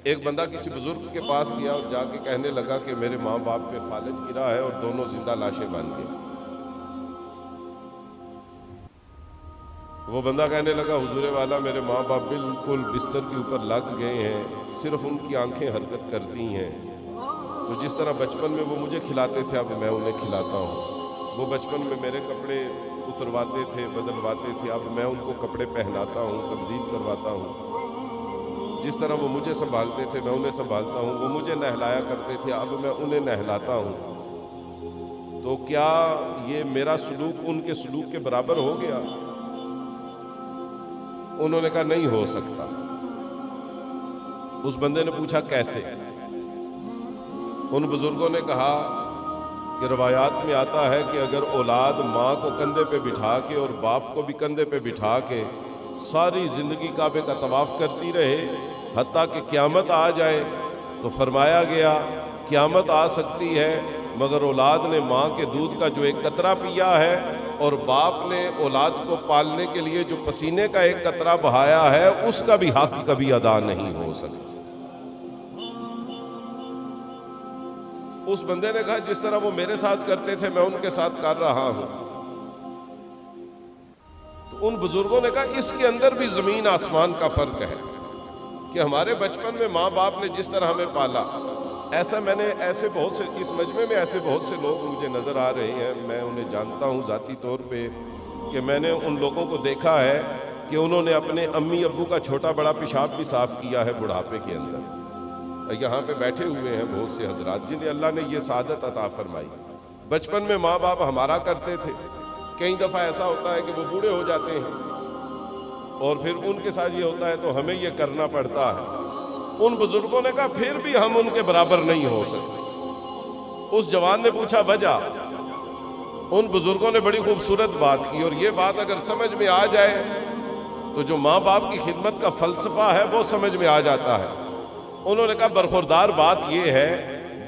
ایک بندہ کسی بزرگ کے پاس گیا اور جا کے کہنے لگا کہ میرے ماں باپ پہ فالج گرا ہے اور دونوں زندہ لاشیں بن گئی۔ وہ بندہ کہنے لگا حضور والا میرے ماں باپ بالکل بستر کے اوپر لگ گئے ہیں، صرف ان کی آنکھیں حرکت کرتی ہیں، تو جس طرح بچپن میں وہ مجھے کھلاتے تھے اب میں انہیں کھلاتا ہوں، وہ بچپن میں میرے کپڑے اترواتے تھے بدلواتے تھے، اب میں ان کو کپڑے پہناتا ہوں تبدیل کرواتا ہوں، جس طرح وہ مجھے سنبھالتے تھے میں انہیں سنبھالتا ہوں، وہ مجھے نہلایا کرتے تھے اب میں انہیں نہلاتا ہوں، تو کیا یہ میرا سلوک ان کے سلوک کے برابر ہو گیا؟ انہوں نے کہا نہیں ہو سکتا۔ اس بندے نے پوچھا کیسے؟ ان بزرگوں نے کہا کہ روایات میں آتا ہے کہ اگر اولاد ماں کو کندھے پہ بٹھا کے اور باپ کو بھی کندھے پہ بٹھا کے ساری زندگی کعبے کا طواف کرتی رہے حتیٰ کہ قیامت آ جائے، تو فرمایا گیا قیامت آ سکتی ہے مگر اولاد نے ماں کے دودھ کا جو ایک قطرہ پیا ہے اور باپ نے اولاد کو پالنے کے لیے جو پسینے کا ایک قطرہ بہایا ہے اس کا بھی حق کبھی ادا نہیں ہو سکتا۔ اس بندے نے کہا جس طرح وہ میرے ساتھ کرتے تھے میں ان کے ساتھ کر رہا ہوں۔ تو ان بزرگوں نے کہا اس کے اندر بھی زمین آسمان کا فرق ہے کہ ہمارے بچپن میں ماں باپ نے جس طرح ہمیں پالا، ایسا میں نے ایسے بہت سے اس مجمع میں ایسے بہت سے لوگ مجھے نظر آ رہے ہیں، میں انہیں جانتا ہوں ذاتی طور پہ، کہ میں نے ان لوگوں کو دیکھا ہے کہ انہوں نے اپنے امی ابو کا چھوٹا بڑا پیشاب بھی صاف کیا ہے بڑھاپے کے اندر۔ یہاں پہ بیٹھے ہوئے ہیں بہت سے حضرات جنہیں اللہ نے یہ سعادت عطا فرمائی۔ بچپن میں ماں باپ ہمارا کرتے تھے، کئی دفعہ ایسا ہوتا ہے کہ وہ بوڑھے ہو جاتے ہیں اور پھر ان کے ساتھ یہ ہوتا ہے تو ہمیں یہ کرنا پڑتا ہے۔ ان بزرگوں نے کہا پھر بھی ہم ان کے برابر نہیں ہو سکتے۔ اس جوان نے پوچھا وجہ؟ ان بزرگوں نے بڑی خوبصورت بات کی، اور یہ بات اگر سمجھ میں آ جائے تو جو ماں باپ کی خدمت کا فلسفہ ہے وہ سمجھ میں آ جاتا ہے۔ انہوں نے کہا برخوردار بات یہ ہے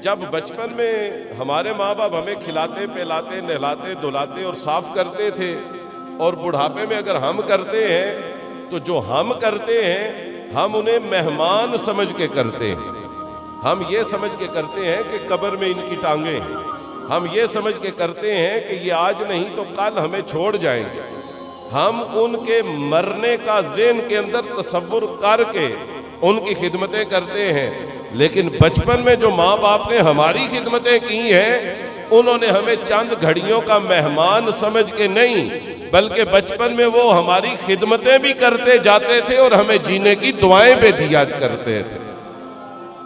جب بچپن میں ہمارے ماں باپ ہمیں کھلاتے پلاتے نہلاتے دھلاتے اور صاف کرتے تھے، اور بڑھاپے میں اگر ہم کرتے ہیں تو جو ہم کرتے ہیں ہم انہیں مہمان سمجھ کے کرتے ہیں۔ ہم یہ سمجھ کے کرتے ہیں کہ قبر میں ان کی ٹانگیں ہیں، ہم یہ سمجھ کے کرتے ہیں کہ یہ آج نہیں تو کل ہمیں چھوڑ جائیں گے، ہم ان کے مرنے کا ذہن کے اندر تصور کر کے ان کی خدمتیں کرتے ہیں۔ لیکن بچپن میں جو ماں باپ نے ہماری خدمتیں کی ہیں انہوں نے ہمیں چند گھڑیوں کا مہمان سمجھ کے نہیں بلکہ بچپن میں وہ ہماری خدمتیں بھی کرتے جاتے تھے اور ہمیں جینے کی دعائیں بھی دیا کرتے تھے۔